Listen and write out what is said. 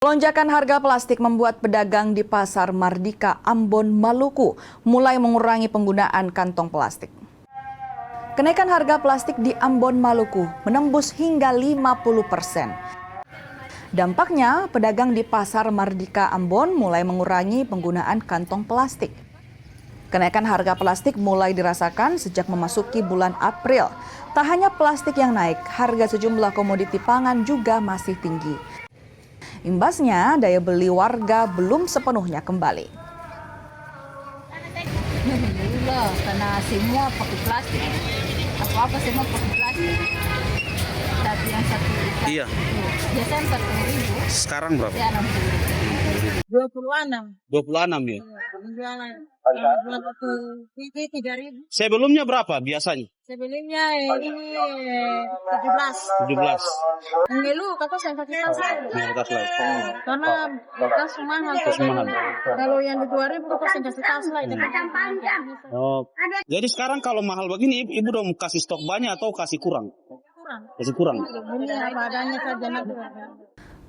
Lonjakan harga plastik membuat pedagang di Pasar Mardika, Ambon, Maluku mulai mengurangi penggunaan kantong plastik. Kenaikan harga plastik di Ambon, Maluku menembus hingga 50%. Dampaknya, pedagang di Pasar Mardika, Ambon mulai mengurangi penggunaan kantong plastik. Kenaikan harga plastik mulai dirasakan sejak memasuki bulan April. Tak hanya plastik yang naik, harga sejumlah komoditi pangan juga masih tinggi. Imbasnya, daya beli warga belum sepenuhnya kembali. Karena semua pakai plastik, apa-apa semua pakai plastik. Tapi yang satu liter, Iya. biasanya 40.000, Sekarang berapa? ya 60.000. 26. 26 ya. Jualan. Jualan satu biji 3.000. Sebelumnya berapa biasanya? Sebelumnya ini 17. 17. Ngeluh kata saya pakai tas. Di atas lah. Karena tas mahal. mahal. Kalau yang di 2.000 kok saya kasih tas lah. Oh. Jadi sekarang kalau mahal begini, ibu udah mau kasih stok banyak atau kasih kurang? Kurang. Kasih kurang. Ini apa adanya saja nanti.